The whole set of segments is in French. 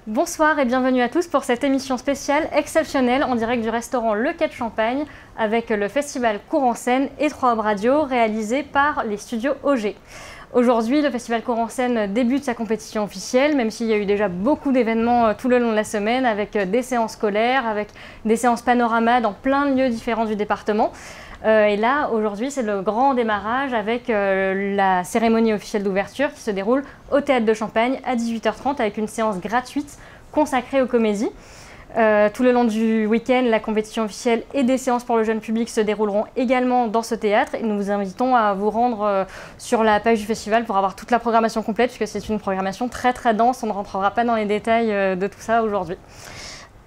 Bonsoir et bienvenue à tous pour cette émission spéciale exceptionnelle en direct du restaurant Le Quai de Champagne avec le festival Cours en scène et 3 Aubes Radio réalisé par les studios OG. Aujourd'hui, le festival Cours en scène débute sa compétition officielle, même s'il y a eu déjà beaucoup d'événements tout le long de la semaine avec des séances scolaires, avec des séances panorama dans plein de lieux différents du département. Et là, aujourd'hui, c'est le grand démarrage avec la cérémonie officielle d'ouverture qui se déroule au Théâtre de Champagne à 18h30 avec une séance gratuite consacrée aux comédies. Tout le long du week-end, la compétition officielle et des séances pour le jeune public se dérouleront également dans ce théâtre. Et nous vous invitons à vous rendre sur la page du festival pour avoir toute la programmation complète, puisque c'est une programmation très très dense. On ne rentrera pas dans les détails de tout ça aujourd'hui.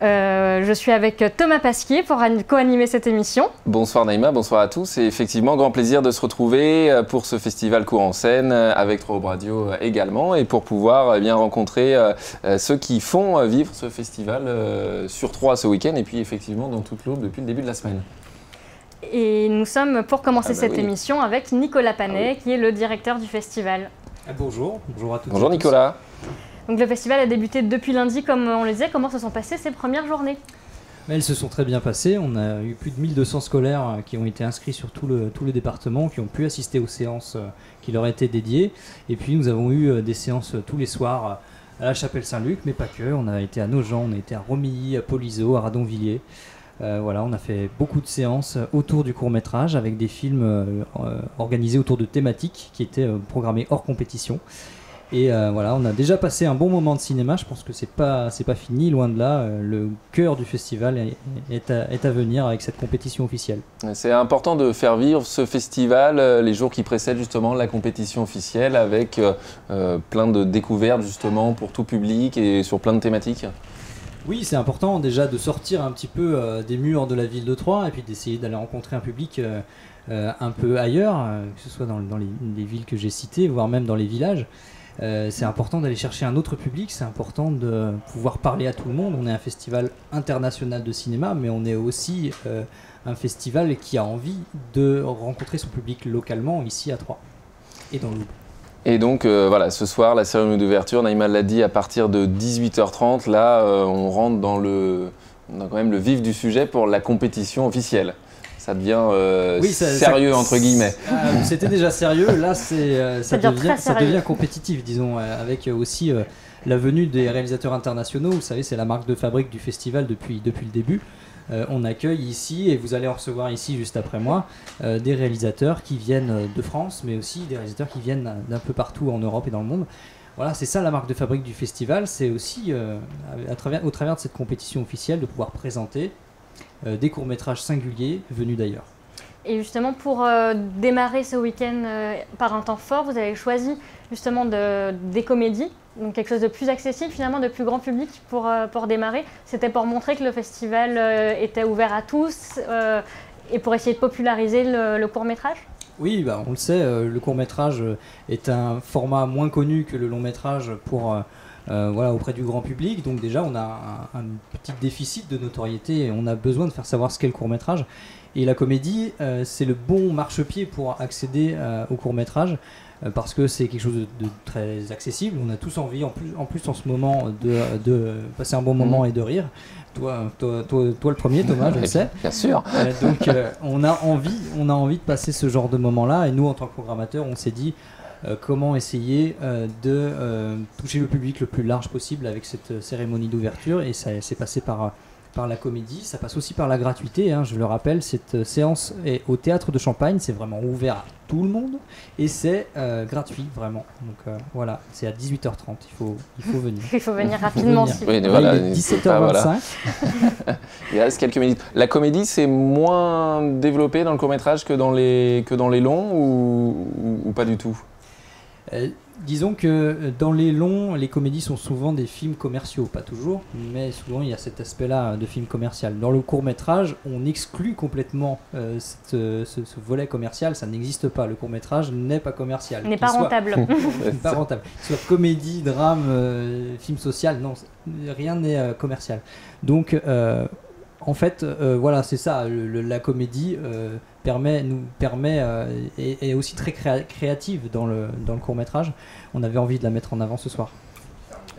Je suis avec Thomas Pasquier pour co-animer cette émission. Bonsoir Naïma, bonsoir à tous. Et effectivement, grand plaisir de se retrouver pour ce festival Cours en scène avec 3 Aubes Radio également et pour pouvoir bien rencontrer ceux qui font vivre ce festival sur 3 ce week-end et puis effectivement dans toute l'Aube depuis le début de la semaine. Et nous sommes pour commencer cette émission avec Nicolas Panet qui est le directeur du festival. Bonjour, bonjour à tous. Bonjour Nicolas. Donc le festival a débuté depuis lundi, comme on le disait. Comment se sont passées ces premières journées ? Elles se sont très bien passées. On a eu plus de 1200 scolaires qui ont été inscrits sur tout le département, qui ont pu assister aux séances qui leur étaient dédiées. Et puis nous avons eu des séances tous les soirs à la Chapelle Saint-Luc, mais pas que. On a été à Nogent, on a été à Romilly, à Polizeau, à Radonvilliers. Voilà, on a fait beaucoup de séances autour du court-métrage avec des films organisés autour de thématiques qui étaient programmés hors compétition. Et voilà, on a déjà passé un bon moment de cinéma. Je pense que c'est pas fini, loin de là. Le cœur du festival est à venir avec cette compétition officielle. C'est important de faire vivre ce festival les jours qui précèdent justement la compétition officielle avec plein de découvertes justement pour tout public et sur plein de thématiques. Oui, c'est important déjà de sortir un petit peu des murs de la ville de Troyes et puis d'essayer d'aller rencontrer un public un peu ailleurs, que ce soit dans les villes que j'ai citées, voire même dans les villages. C'est important d'aller chercher un autre public, c'est important de pouvoir parler à tout le monde. On est un festival international de cinéma, mais on est aussi un festival qui a envie de rencontrer son public localement, ici à Troyes et dans l'Aube. Et donc voilà, ce soir, la cérémonie d'ouverture, Naïma l'a dit, à partir de 18h30, là on rentre dans quand même le vif du sujet pour la compétition officielle. Ça devient sérieux entre guillemets. C'était déjà sérieux, là ça devient compétitif, disons, avec aussi la venue des réalisateurs internationaux. Vous savez, c'est la marque de fabrique du festival depuis le début. On accueille ici, et vous allez en recevoir ici juste après moi, des réalisateurs qui viennent de France, mais aussi des réalisateurs qui viennent d'un peu partout en Europe et dans le monde. Voilà, c'est ça la marque de fabrique du festival, c'est aussi au travers de cette compétition officielle de pouvoir présenter des courts-métrages singuliers venus d'ailleurs. Et justement, pour démarrer ce week-end par un temps fort, vous avez choisi justement des comédies, donc quelque chose de plus accessible finalement, de plus grand public pour démarrer. C'était pour montrer que le festival était ouvert à tous et pour essayer de populariser le court-métrage ? Oui, on le sait, le court-métrage est un format moins connu que le long-métrage auprès du grand public. Donc déjà, on a un petit déficit de notoriété et on a besoin de faire savoir ce qu'est le court-métrage. Et la comédie, c'est le bon marchepied pour accéder au court-métrage parce que c'est quelque chose de très accessible. On a tous envie, en plus en ce moment, de passer un bon moment et de rire. Toi le premier, Thomas, je le sais. Bien sûr. Donc on a envie de passer ce genre de moment-là. Et nous, en tant que programmateurs, on s'est dit comment essayer de toucher le public le plus large possible avec cette cérémonie d'ouverture. Et ça s'est passé par la comédie, ça passe aussi par la gratuité, hein, je le rappelle, cette séance est au Théâtre de Champagne, c'est vraiment ouvert à tout le monde et c'est gratuit vraiment. Donc voilà, c'est à 18h30, il faut venir. Il faut venir rapidement. Oui, voilà, il est 17h25. Il reste quelques minutes. La comédie, c'est moins développé dans le court-métrage que dans les longs ou pas du tout ? Disons que dans les longs, les comédies sont souvent des films commerciaux, pas toujours, mais souvent il y a cet aspect-là de film commercial. Dans le court-métrage, on exclut complètement ce volet commercial, ça n'existe pas. Le court-métrage n'est pas commercial. N'est pas rentable. Pas rentable. Soit comédie, drame, film social, non, rien n'est commercial. Donc en fait, voilà, c'est ça, la comédie est aussi très créative dans le court-métrage. On avait envie de la mettre en avant ce soir.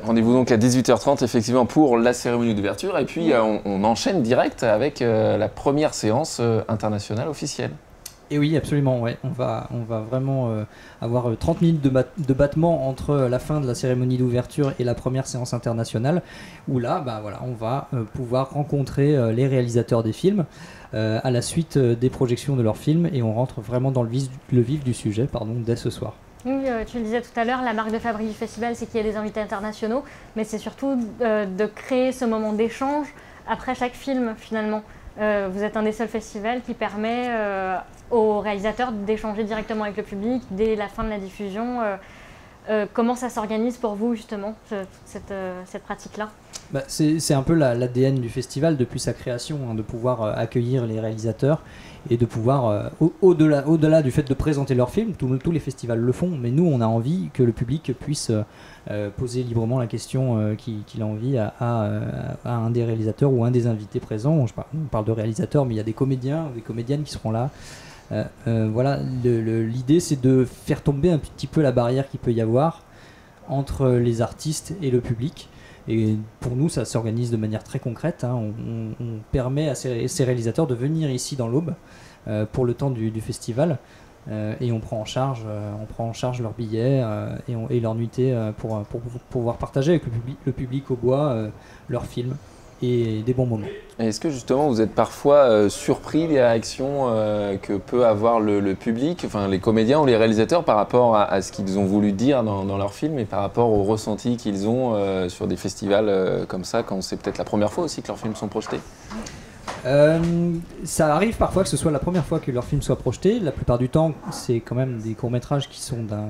Rendez-vous donc à 18h30 effectivement pour la cérémonie d'ouverture et puis on enchaîne direct avec la première séance internationale officielle. Et oui, absolument, ouais. On va vraiment avoir 30 minutes de battement entre la fin de la cérémonie d'ouverture et la première séance internationale, où là, on va pouvoir rencontrer les réalisateurs des films à la suite des projections de leurs films, et on rentre vraiment dans le vif du sujet, dès ce soir. Oui, tu le disais tout à l'heure, la marque de fabrique du festival, c'est qu'il y a des invités internationaux, mais c'est surtout de créer ce moment d'échange après chaque film, finalement. Vous êtes un des seuls festivals qui permet aux réalisateurs d'échanger directement avec le public dès la fin de la diffusion. Comment ça s'organise pour vous, justement, cette pratique-là ? C'est un peu l'ADN du festival depuis sa création, de pouvoir accueillir les réalisateurs et de pouvoir, au-delà du fait de présenter leurs films, tous les festivals le font, mais nous on a envie que le public puisse poser librement la question qu'il a envie à un des réalisateurs ou un des invités présents. On parle de réalisateurs, mais il y a des comédiens ou des comédiennes qui seront là. Voilà, l'idée c'est de faire tomber un petit peu la barrière qu'il peut y avoir entre les artistes et le public. Et pour nous, ça s'organise de manière très concrète. On permet à ces réalisateurs de venir ici dans l'Aube pour le temps du festival, et on prend en charge leurs billets et leur nuitée pour pouvoir partager avec le public au bois leurs films et des bons moments. Et est-ce que justement vous êtes parfois surpris des réactions que peut avoir le public, enfin les comédiens ou les réalisateurs par rapport à ce qu'ils ont voulu dire dans leurs films et par rapport au ressenti qu'ils ont sur des festivals comme ça, quand c'est peut-être la première fois aussi que leurs films sont projetés ? Ça arrive parfois que ce soit la première fois que leurs films soient projetés. La plupart du temps, c'est quand même des courts-métrages qui sont d'un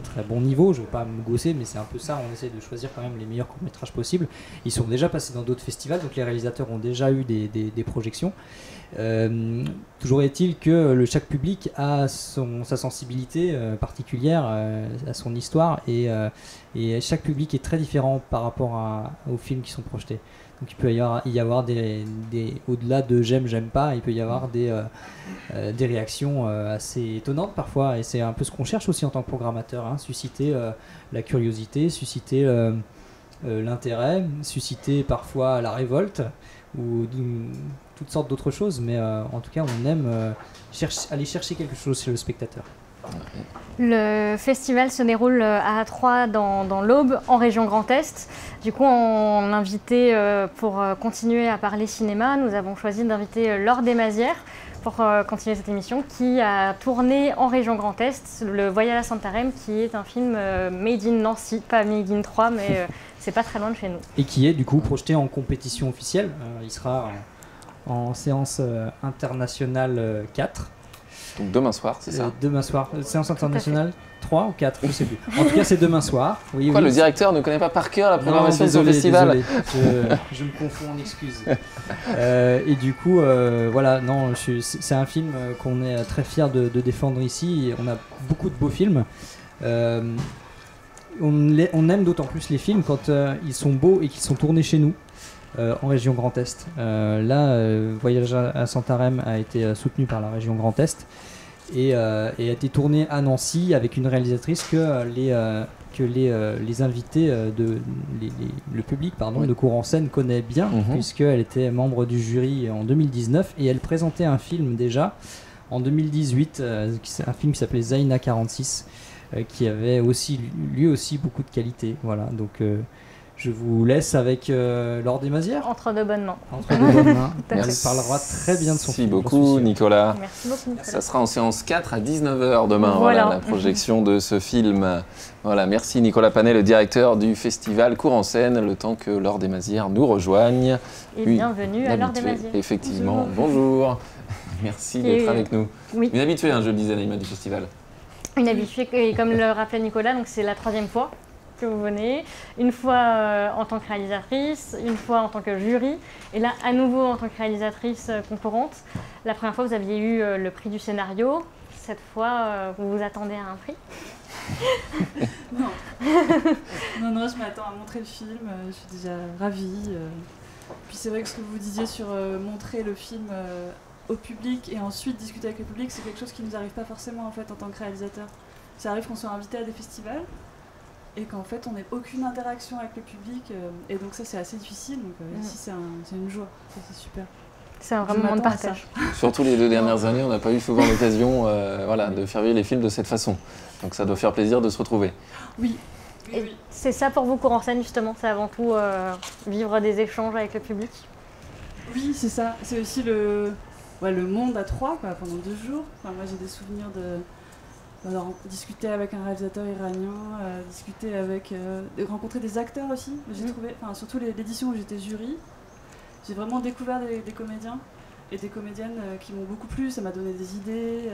très bon niveau. Je ne veux pas me gausser, mais c'est un peu ça. On essaie de choisir quand même les meilleurs courts-métrages possibles. Ils sont déjà passés dans d'autres festivals, donc les réalisateurs ont déjà eu des projections. Toujours est-il que chaque public a sa sensibilité particulière, à son histoire, et chaque public est très différent par rapport aux films qui sont projetés. Donc il peut y avoir au-delà de j'aime pas, il peut y avoir des réactions assez étonnantes parfois, et c'est un peu ce qu'on cherche aussi en tant que programmateur, susciter la curiosité, susciter l'intérêt, susciter parfois la révolte ou toutes sortes d'autres choses, mais en tout cas on aime aller chercher quelque chose chez le spectateur. Le festival se déroule à Troyes dans l'Aube, en région Grand Est. Du coup, on invité, pour continuer à parler cinéma, nous avons choisi d'inviter Laure Desmazières pour continuer cette émission, qui a tourné en région Grand Est le Voyage à Santarém, qui est un film made in Nancy, pas made in Troyes, mais c'est pas très loin de chez nous. Et qui est du coup projeté en compétition officielle. Il sera en séance internationale 4. Donc demain soir, c'est ça ? Demain soir. Séance internationale 3 ou 4, je ne sais plus. En tout cas, c'est demain soir. Oui, le directeur ne connaît pas par cœur la programmation de ce festival ? Désolé. Je me confonds, en excuse. Et du coup, c'est un film qu'on est très fiers de défendre ici. Et on a beaucoup de beaux films. On aime d'autant plus les films quand ils sont beaux et qu'ils sont tournés chez nous. En région Grand Est. Voyage à Santarém a été soutenu par la région Grand Est et a été tourné à Nancy avec une réalisatrice que les invités, le public de Cour en Scène connaît bien, puisqu'elle était membre du jury en 2019 et elle présentait un film déjà en 2018, un film qui s'appelait Zaina 46, qui avait lui aussi beaucoup de qualité. Voilà, donc je vous laisse avec Laure Desmazières. Entre de bonnes mains. Elle parlera très bien de son film. Merci beaucoup, Nicolas. Merci beaucoup, Nicolas. Ça sera en séance 4 à 19h demain, voilà la projection de ce film. Voilà, merci Nicolas Panet, le directeur du festival Cour en Scène, le temps que Laure Desmazières nous rejoigne. Et bienvenue à Laure Desmazières. Effectivement, bonjour. Merci d'être avec nous. Oui. Une habituée, je le disais, Naïma, du festival. Une habituée, et comme le rappelait Nicolas, donc c'est la 3e fois que vous venez, une fois en tant que réalisatrice, une fois en tant que jury, et là à nouveau en tant que réalisatrice concourante. La première fois vous aviez eu le prix du scénario, cette fois vous vous attendez à un prix? Non, je m'attends à montrer le film, je suis déjà ravie. Puis c'est vrai que ce que vous disiez sur montrer le film au public et ensuite discuter avec le public, c'est quelque chose qui ne nous arrive pas forcément en fait en tant que réalisateur. Ça arrive qu'on soit invité à des festivals, et qu'en fait on n'ait aucune interaction avec le public, et donc ça c'est assez difficile, donc ici c'est une joie, ça, c'est super. C'est un vrai moment de partage. Surtout les 2 dernières années, on n'a pas eu souvent l'occasion de faire vivre les films de cette façon. Donc ça doit faire plaisir de se retrouver. Oui. Et c'est ça pour vous, Cours en scène, justement, c'est avant tout vivre des échanges avec le public? Oui, c'est ça. C'est aussi le monde à 3 quoi, pendant 2 jours. Enfin, moi j'ai des souvenirs de discuter avec un réalisateur iranien, de rencontrer des acteurs aussi. J'ai trouvé, surtout l'édition où j'étais jury, j'ai vraiment découvert des comédiens et des comédiennes qui m'ont beaucoup plu, ça m'a donné des idées.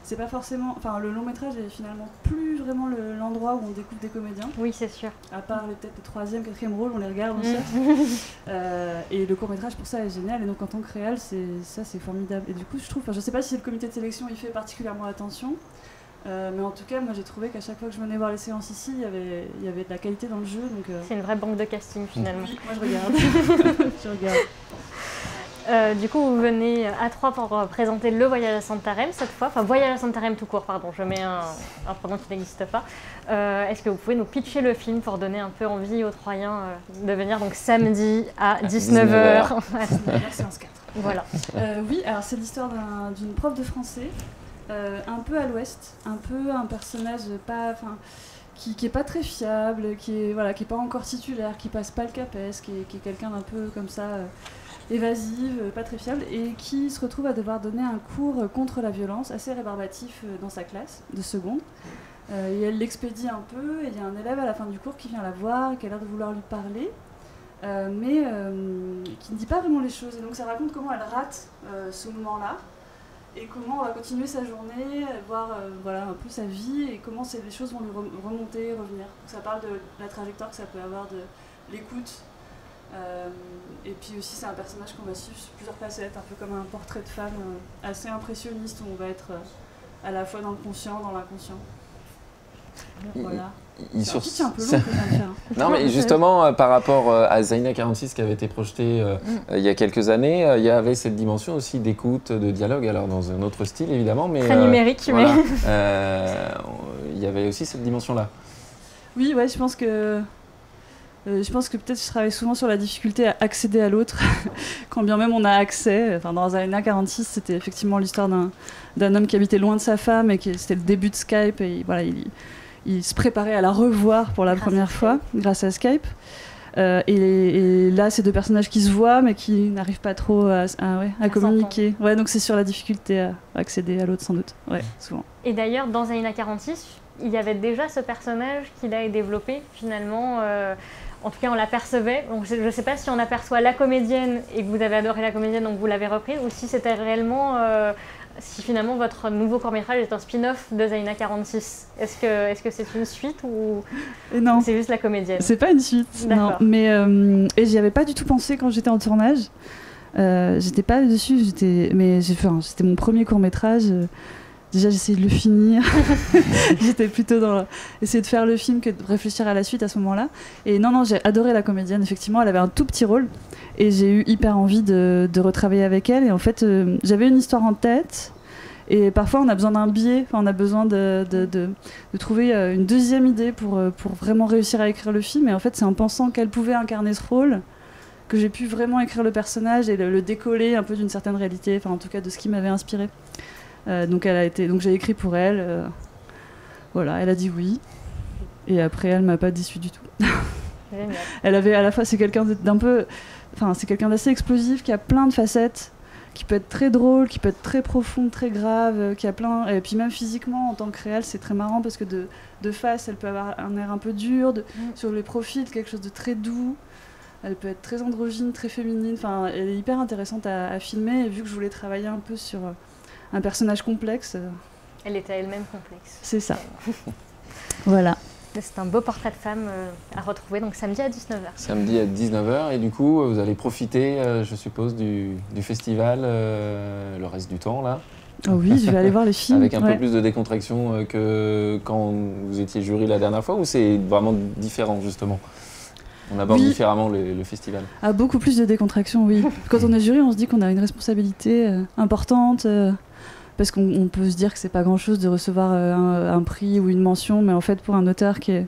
C'est pas forcément... Enfin, le long métrage est finalement plus vraiment l'endroit où on découvre des comédiens. Oui, c'est sûr. À part peut-être le 3e, 4e rôle, on les regarde, on cherche. Et le court métrage pour ça est génial. Et donc en tant que réal, c'est formidable. Et du coup, je trouve... je sais pas si le comité de sélection y fait particulièrement attention. Mais en tout cas, moi j'ai trouvé qu'à chaque fois que je venais voir les séances ici, il y avait de la qualité dans le jeu. C'est une vraie banque de casting finalement. Oui, moi je regarde. Je regarde. Du coup, vous venez à Troyes pour présenter le Voyage à Santarém cette fois. Enfin, Voyage à Santarém tout court, pardon. Je mets un pronom qui n'existe pas. Est-ce que vous pouvez nous pitcher le film pour donner un peu envie aux Troyens de venir donc samedi à 19h. Séance 4. Voilà. Oui, alors c'est l'histoire d'une prof de français. Un peu à l'ouest, un peu un personnage qui est pas très fiable, qui est pas encore titulaire, qui passe pas le CAPES, qui est quelqu'un d'un peu comme ça, évasive, pas très fiable, et qui se retrouve à devoir donner un cours contre la violence assez rébarbatif dans sa classe de seconde. Et elle l'expédie un peu, et il y a un élève à la fin du cours qui vient la voir, qui a l'air de vouloir lui parler, mais qui ne dit pas vraiment les choses. Et donc ça raconte comment elle rate ce moment-là, et comment on va continuer sa journée, voir un peu sa vie, et comment les choses vont lui remonter, revenir. Donc ça parle de la trajectoire que ça peut avoir, de l'écoute. Et puis aussi c'est un personnage qu'on va suivre sur plusieurs facettes, un peu comme un portrait de femme assez impressionniste, où on va être à la fois dans le conscient, dans l'inconscient. Voilà. C'est un peu long que je viens de faire. Non, mais justement, par rapport à Zaina 46 qui avait été projeté il y a quelques années, il y avait cette dimension aussi d'écoute, de dialogue, alors dans un autre style évidemment, mais très numérique, voilà, il y avait aussi cette dimension-là. Oui, ouais, je pense que peut-être je travaille souvent sur la difficulté à accéder à l'autre, quand bien même on a accès. Enfin, dans Zaina 46, c'était effectivement l'histoire d'un homme qui habitait loin de sa femme, et c'était le début de Skype, et voilà, il se préparait à la revoir pour la première fois grâce à Skype. Et là, c'est 2 personnages qui se voient, mais qui n'arrivent pas trop à communiquer. Ouais, donc c'est sur la difficulté à accéder à l'autre, sans doute. Ouais, souvent. Et d'ailleurs, dans Zaina 46, il y avait déjà ce personnage qu'il a développé, finalement. En tout cas, on l'apercevait. Donc, je ne sais pas si on aperçoit la comédienne et que vous avez adoré la comédienne, donc vous l'avez reprise, ou si c'était réellement... si finalement votre nouveau court-métrage est un spin-off de Zaina 46. Est-ce que c'est une suite ou non, c'est juste la comédienne? C'est pas une suite, non. Mais et j'y avais pas du tout pensé quand j'étais en tournage. J'étais pas dessus, c'était mon premier court-métrage. Déjà, j'essayais de le finir. J'étais plutôt dans essayer de faire le film que de réfléchir à la suite à ce moment-là. Et non, j'ai adoré la comédienne. Effectivement, elle avait un tout petit rôle. Et j'ai eu hyper envie de retravailler avec elle. Et en fait, j'avais une histoire en tête. Et parfois, on a besoin d'un biais. Enfin, on a besoin de trouver une deuxième idée pour vraiment réussir à écrire le film. Et en fait, c'est en pensant qu'elle pouvait incarner ce rôle que j'ai pu vraiment écrire le personnage et le décoller un peu d'une certaine réalité. Enfin, en tout cas, de ce qui m'avait inspiré. Donc j'ai écrit pour elle, voilà, elle a dit oui, et après elle m'a pas déçue du tout. Génial. Elle avait à la fois, c'est quelqu'un d'assez explosif, qui a plein de facettes, qui peut être très drôle, qui peut être très profond, très grave, qui a plein, et puis même physiquement en tant que réal, c'est très marrant parce que de face elle peut avoir un air un peu dur, sur les profils quelque chose de très doux. Elle peut être très androgyne, très féminine, enfin elle est hyper intéressante à filmer, et vu que je voulais travailler un peu sur un personnage complexe. Elle était elle-même complexe. C'est ça. Voilà. C'est un beau portrait de femme à retrouver, donc samedi à 19h. Samedi à 19h, et du coup, vous allez profiter, je suppose, du festival le reste du temps, là. Oh oui, je vais aller voir les films. Avec un peu plus de décontraction que quand vous étiez jury la dernière fois, ou c'est vraiment différent, justement? On aborde différemment le festival. Ah, beaucoup plus de décontraction, oui. Quand on est jury, on se dit qu'on a une responsabilité importante, parce qu'on peut se dire que c'est pas grand-chose de recevoir un prix ou une mention, mais en fait, pour un auteur qui est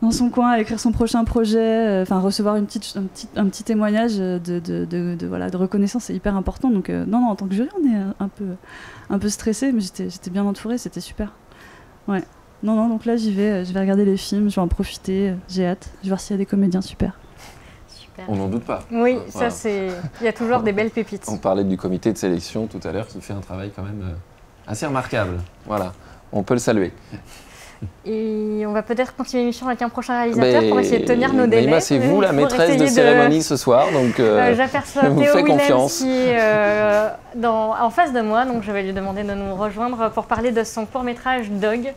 dans son coin à écrire son prochain projet, recevoir un petit témoignage de reconnaissance, c'est hyper important. Donc non, en tant que jury, on est un peu stressé, mais j'étais bien entourée, c'était super. Ouais. Non, donc là j'y vais, je vais regarder les films, je vais en profiter, j'ai hâte, je vais voir s'il y a des comédiens super. On n'en doute pas. Oui, voilà. Il y a toujours des belles pépites. On parlait du comité de sélection tout à l'heure qui fait un travail quand même assez remarquable. Voilà, on peut le saluer. Et on va peut-être continuer l'émission avec un prochain réalisateur pour essayer de tenir nos délais. Naïma, c'est vous la maîtresse de cérémonie ce soir, donc j'aperçois je vous Théo fais Willems confiance. qui est en face de moi, donc je vais lui demander de nous rejoindre pour parler de son court-métrage Dog.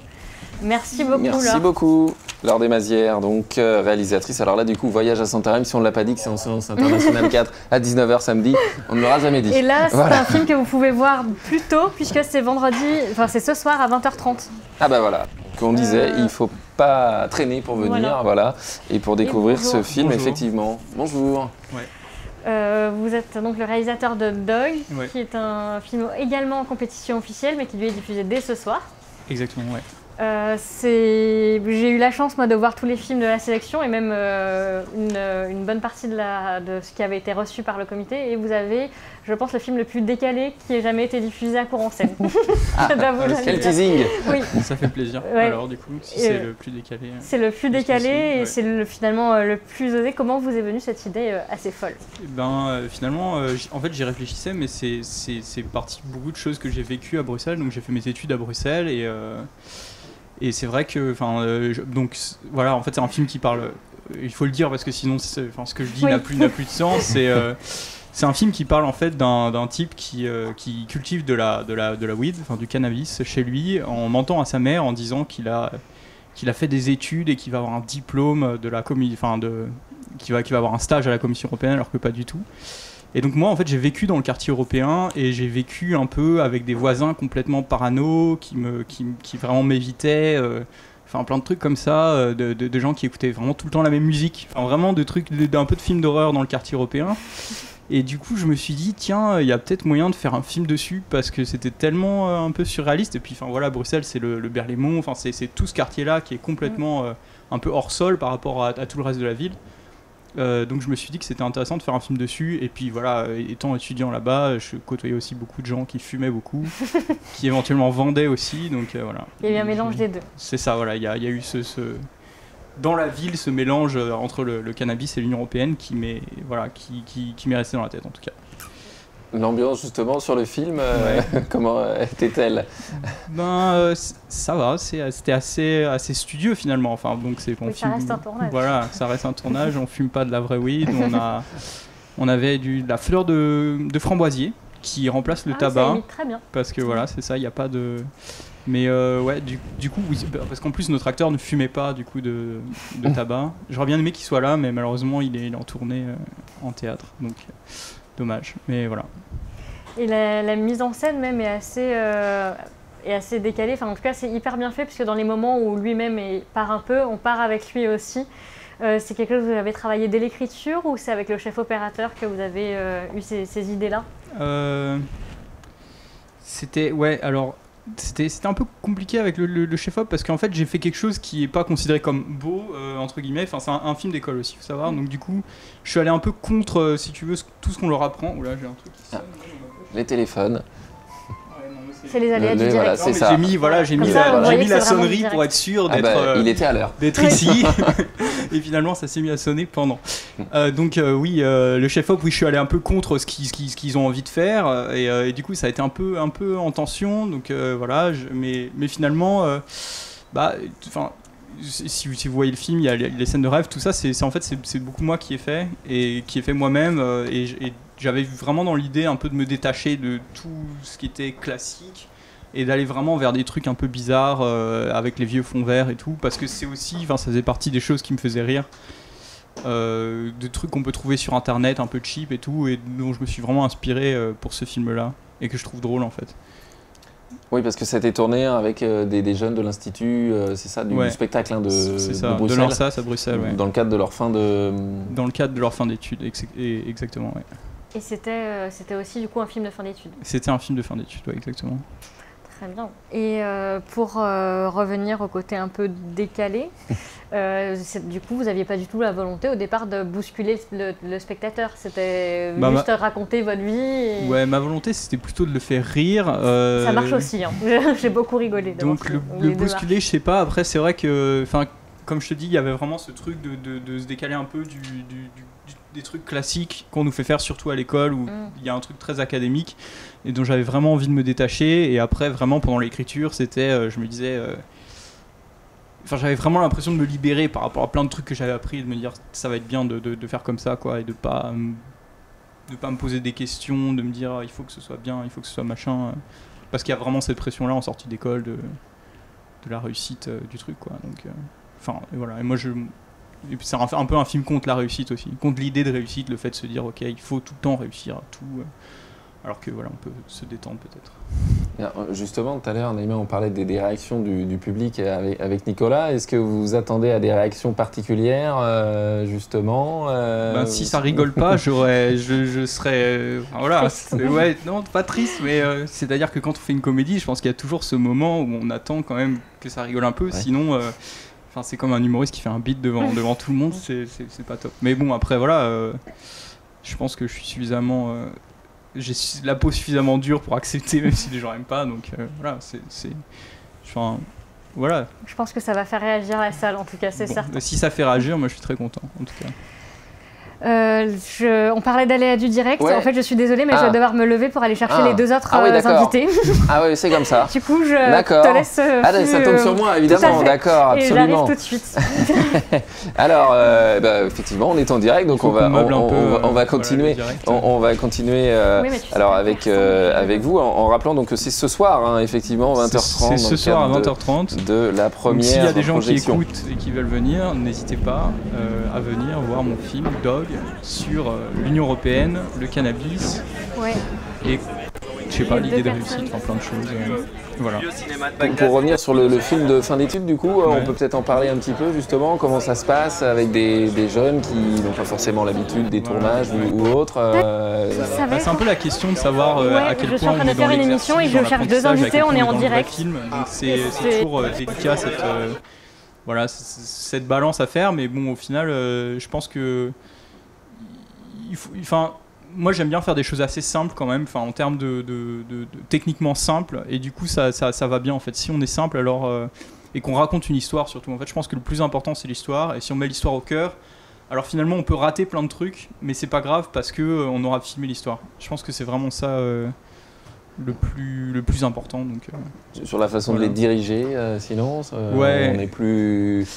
Merci beaucoup, Laure. Merci beaucoup, Laure Desmazières, donc réalisatrice. Alors là, du coup, Voyage à Santarém, si on ne l'a pas dit que c'est en séance internationale 4 à 19h samedi, on ne l'aura jamais dit. Et là, c'est voilà. un film que vous pouvez voir plus tôt, puisque c'est c'est ce soir à 20h30. Ah bah voilà, donc on disait, il ne faut pas traîner pour venir, voilà, et pour découvrir ce film, Bonjour. Effectivement. Bonjour. Ouais. Vous êtes donc le réalisateur de Dog, Ouais. qui est un film également en compétition officielle, mais qui lui est diffusé dès ce soir. Exactement, ouais. J'ai eu la chance moi de voir tous les films de la sélection et même une bonne partie de ce qui avait été reçu par le comité, et vous avez, je pense, le film le plus décalé qui ait jamais été diffusé à Cour-en-Scène. Quel teasing. Oui. Ça fait plaisir. Ouais. Alors du coup, si c'est le plus décalé. C'est le plus décalé et c'est finalement le plus osé. Comment vous est venue cette idée assez folle? Finalement, en fait, j'y réfléchissais, mais c'est parti de beaucoup de choses que j'ai vécues à Bruxelles. Donc j'ai fait mes études à Bruxelles et c'est vrai que, donc voilà, en fait, c'est un film qui parle. Il faut le dire parce que sinon, ce que je dis n'a plus de sens. C'est un film qui parle en fait d'un type qui cultive de la weed, du cannabis chez lui, en mentant à sa mère en disant qu'il a fait des études et qu'il va avoir un diplôme qu'il va avoir un stage à la Commission européenne, alors que pas du tout. Et donc moi en fait j'ai vécu dans le quartier européen et j'ai vécu un peu avec des voisins complètement parano qui vraiment m'évitaient, plein de trucs comme ça, de gens qui écoutaient vraiment tout le temps la même musique, vraiment de trucs, un peu de films d'horreur dans le quartier européen. Et du coup je me suis dit tiens, il y a peut-être moyen de faire un film dessus parce que c'était tellement un peu surréaliste. Et puis voilà, Bruxelles c'est le Berlaymont, c'est tout ce quartier là qui est complètement un peu hors sol par rapport à tout le reste de la ville. Donc je me suis dit que c'était intéressant de faire un film dessus. Et puis voilà, étant étudiant là-bas, je côtoyais aussi beaucoup de gens qui fumaient beaucoup, qui éventuellement vendaient aussi. Donc voilà. Il y a eu un mélange des deux. C'est ça, voilà. Il y a eu dans la ville ce mélange entre le cannabis et l'Union européenne qui m'est resté dans la tête en tout cas. L'ambiance justement sur le film, comment était-elle? Ça va, c'était assez studieux finalement. Donc c'est ça reste un tournage. Voilà, ça reste un tournage. On fume pas de la vraie weed. On avait de la fleur de framboisier qui remplace le tabac. Ça imite très bien. Parce que voilà, c'est ça, il n'y a pas de. Mais du coup, oui, parce qu'en plus notre acteur ne fumait pas du coup de tabac. J'aurais bien aimé qu'il soit là, mais malheureusement il est en tournée en théâtre, donc dommage. Mais voilà. Et la mise en scène même est assez décalée. En tout cas, c'est hyper bien fait puisque dans les moments où lui-même part un peu, on part avec lui aussi. C'est quelque chose que vous avez travaillé dès l'écriture ou c'est avec le chef opérateur que vous avez eu ces idées-là? C'était un peu compliqué avec le chef-op parce qu'en fait j'ai fait quelque chose qui n'est pas considéré comme beau, entre guillemets, c'est un film d'école aussi, il faut savoir, donc du coup je suis allé un peu contre, si tu veux, tout ce qu'on leur apprend. Oula, j'ai un truc qui sonne. Les téléphones. C'est les aléas du direct. Voilà, c'est ça. J'ai mis la sonnerie pour être sûr d'être il était à l'heure. D'être ici. Et finalement, ça s'est mis à sonner pendant. Le chef-op, je suis allé un peu contre ce qu'ils ont envie de faire. Et du coup, ça a été un peu en tension. Donc voilà, mais finalement, si vous voyez le film, il y a les scènes de rêve, tout ça, c'est beaucoup moi qui ai fait et qui ai fait moi-même. Et j'avais vraiment dans l'idée un peu de me détacher de tout ce qui était classique et d'aller vraiment vers des trucs un peu bizarres avec les vieux fonds verts et tout, parce que c'est aussi, ça faisait partie des choses qui me faisaient rire, des trucs qu'on peut trouver sur internet un peu cheap et tout, et dont je me suis vraiment inspiré pour ce film-là et que je trouve drôle en fait. Oui, parce que ça a été tourné avec des jeunes de l'Institut, c'est ça, du spectacle de Bruxelles. De l'Arsas à Bruxelles, ouais. Dans le cadre de leur fin de... Dans le cadre de leur fin d'études, exactement, ouais. Et c'était aussi du coup un film de fin d'études. C'était un film de fin d'études, ouais, exactement. Très bien. Et pour revenir au côté un peu décalé, Du coup, vous n'aviez pas du tout la volonté au départ de bousculer le spectateur. C'était juste raconter votre vie. Et... Ouais, ma volonté c'était plutôt de le faire rire. Ça marche aussi, hein. J'ai beaucoup rigolé. Donc le bousculer, je sais pas. Après, c'est vrai que, comme je te dis, il y avait vraiment ce truc de se décaler un peu des trucs classiques qu'on nous fait faire, surtout à l'école, où il y a un truc très académique et dont j'avais vraiment envie de me détacher. Et après, vraiment, pendant l'écriture, c'était, je me disais... j'avais vraiment l'impression de me libérer par rapport à plein de trucs que j'avais appris et de me dire ça va être bien de faire comme ça, quoi, et de pas me poser des questions, de me dire il faut que ce soit bien, il faut que ce soit machin, parce qu'il y a vraiment cette pression-là en sortie d'école de la réussite du truc, quoi. Donc, et voilà. Et moi, c'est un peu un film contre la réussite aussi, contre l'idée de réussite, le fait de se dire ok, il faut tout le temps réussir à tout. Alors que voilà, on peut se détendre peut-être. Justement, tout à l'heure, Naïma, on parlait des réactions du public avec Nicolas. Est-ce que vous vous attendez à des réactions particulières, justement Si ça rigole pas, je serais... voilà, ouais, non, pas triste, mais c'est-à-dire que quand on fait une comédie, je pense qu'il y a toujours ce moment où on attend quand même que ça rigole un peu, sinon... c'est comme un humoriste qui fait un beat devant tout le monde, c'est pas top. Mais bon, après, voilà, je pense que je suis suffisamment... j'ai la peau suffisamment dure pour accepter même si les gens aiment pas, donc voilà, voilà. Je pense que ça va faire réagir la salle, en tout cas, c'est certain. Si ça fait réagir, moi je suis très content, en tout cas. On parlait d'aléas du direct. En fait, je suis désolée, mais je vais devoir me lever pour aller chercher les deux autres invités. Ah oui, c'est comme ça. Du coup, je te laisse. Ça tombe sur moi, évidemment. D'accord, absolument. Et j'arrive tout de suite. Alors, effectivement, on est en direct, donc on va continuer. On va continuer. Alors avec vous, en rappelant donc que c'est ce soir, effectivement, 20h30. C'est ce soir à 20h30 de la première. S'il y a des gens qui écoutent et qui veulent venir, n'hésitez pas à venir voir mon film Dog sur l'Union Européenne, le cannabis et je sais pas, l'idée de réussite, plein de choses. Voilà. Donc pour revenir sur le film de fin d'études, du coup, on peut peut-être en parler un petit peu justement, comment ça se passe avec des jeunes qui n'ont pas forcément l'habitude des tournages ou autres. C'est un peu la question de savoir à quel point je suis en train de faire une émission et je cherche deux invités, on est en direct. Donc c'est toujours délicat cette balance à faire, mais bon, au final, je pense que moi j'aime bien faire des choses assez simples quand même, en termes de techniquement simples, et du coup ça va bien en fait. Si on est simple alors et qu'on raconte une histoire surtout, en fait je pense que le plus important c'est l'histoire, et si on met l'histoire au cœur, alors finalement on peut rater plein de trucs, mais c'est pas grave parce que on aura filmé l'histoire. Je pense que c'est vraiment ça le plus important. Donc, sur la façon de les diriger, sinon on est plus...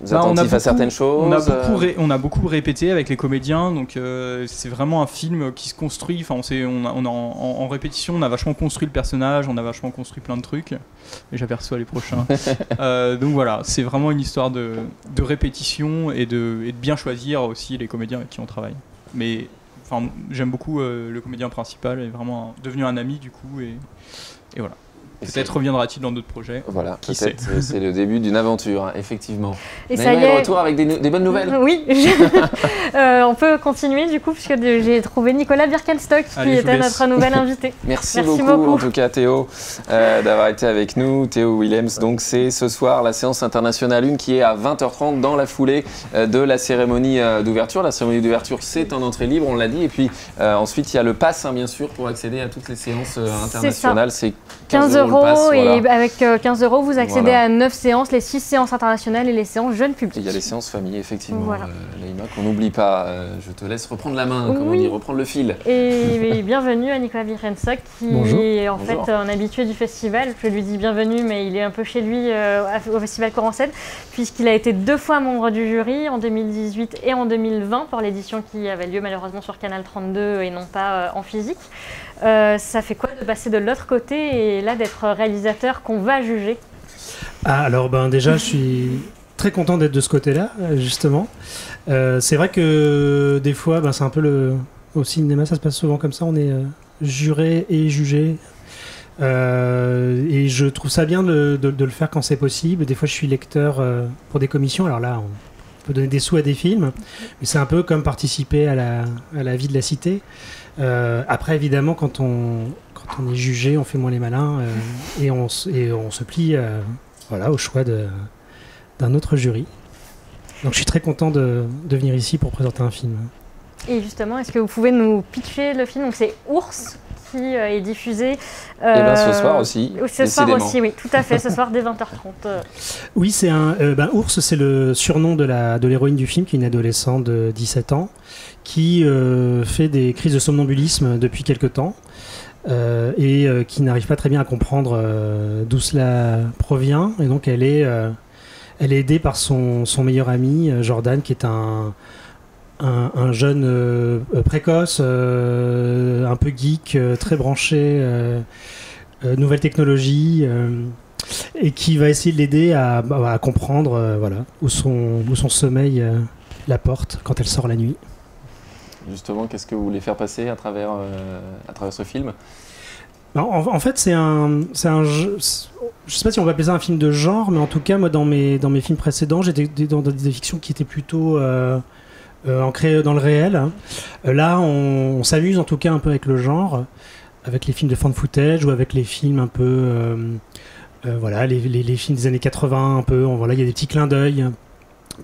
attentif à certaines choses. On a beaucoup répété avec les comédiens, donc c'est vraiment un film qui se construit. En répétition, on a vachement construit le personnage, on a vachement construit plein de trucs. Et j'aperçois les prochains. Donc voilà, c'est vraiment une histoire de répétition et de bien choisir aussi les comédiens avec qui on travaille. Mais j'aime beaucoup le comédien principal, est vraiment devenu un ami du coup, et voilà. Peut-être reviendra-t-il dans d'autres projets. Voilà, peut-être c'est le début d'une aventure, effectivement. Et ça y est, retour avec des bonnes nouvelles. Oui, on peut continuer du coup, puisque j'ai trouvé Nicolas Birkenstock qui était notre nouvel invité. Merci beaucoup en tout cas Théo d'avoir été avec nous. Théo Willems, donc c'est ce soir la séance internationale 1 qui est à 20h30 dans la foulée de la cérémonie d'ouverture. La cérémonie d'ouverture, c'est en entrée libre, on l'a dit. Et puis ensuite, il y a le pass, bien sûr, pour accéder à toutes les séances internationales. C'est 15 €. Et avec 15 €, vous accédez à 9 séances, les 6 séances internationales et les séances jeunes publics. Et il y a les séances famille, effectivement, Naïma, qu'on n'oublie pas. Je te laisse reprendre la main, comme on dit, reprendre le fil. Et bienvenue à Nicolas Birkenstock, qui est en fait un habitué du festival. Je lui dis bienvenue, mais il est un peu chez lui au Festival Cour en Scène, puisqu'il a été 2 fois membre du jury, en 2018 et en 2020, pour l'édition qui avait lieu malheureusement sur Canal 32 et non pas en physique. Ça fait quoi de passer de l'autre côté et là d'être réalisateur qu'on va juger? Alors déjà je suis très content d'être de ce côté-là, justement. C'est vrai que des fois c'est un peu au cinéma ça se passe souvent comme ça, on est juré et jugé. Et je trouve ça bien de le faire quand c'est possible. Des fois je suis lecteur pour des commissions, alors là on peut donner des sous à des films, mais c'est un peu comme participer à la vie de la cité. Après évidemment quand on est jugé, on fait moins les malins et on se plie au choix d'un autre jury. Donc je suis très content de venir ici pour présenter un film. Et justement, est-ce que vous pouvez nous pitcher le film? Donc c'est Ours qui est diffusé. Et bien ce soir aussi. Ce soir aussi, oui, tout à fait, ce soir dès 20h30. Oui, c'est Ours, c'est le surnom de l'héroïne du film, qui est une adolescente de 17 ans, qui fait des crises de somnambulisme depuis quelque temps. Et qui n'arrive pas très bien à comprendre d'où cela provient. Et donc elle est aidée par son meilleur ami, Jordan, qui est un jeune précoce, un peu geek, très branché, nouvelle technologie, et qui va essayer de l'aider à comprendre où son sommeil la porte quand elle sort la nuit. Justement, qu'est-ce que vous voulez faire passer à travers ce film? En fait, c'est un jeu. Je sais pas si on va appeler ça un film de genre, mais en tout cas, moi, dans mes films précédents, j'étais dans des fictions qui étaient plutôt ancrées dans le réel. Là, on s'amuse en tout cas un peu avec le genre, avec les films de fan footage ou avec les films un peu, les films des années 80 un peu. Voilà, il y a des petits clins d'œil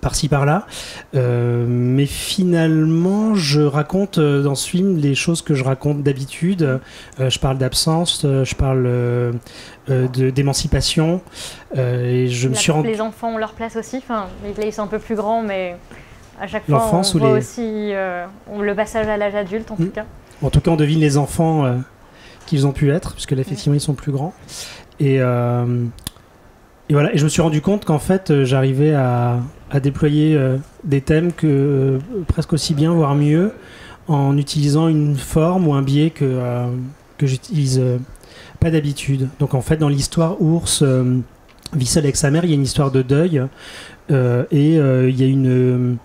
par-ci par-là, mais finalement je raconte dans ce film les choses que je raconte d'habitude. Je parle d'absence, je parle d'émancipation, et je me suis rendu... Les enfants ont leur place aussi, là ils sont un peu plus grands, mais à chaque fois on voit aussi le passage à l'âge adulte en tout cas. En tout cas on devine les enfants qu'ils ont pu être, puisque là effectivement ils sont plus grands, et voilà, et je me suis rendu compte qu'en fait j'arrivais à déployer des thèmes presque aussi bien, voire mieux, en utilisant une forme ou un biais que j'utilise pas d'habitude. Donc en fait, dans l'histoire Ours vit seul avec sa mère, il y a une histoire de deuil, et il y a une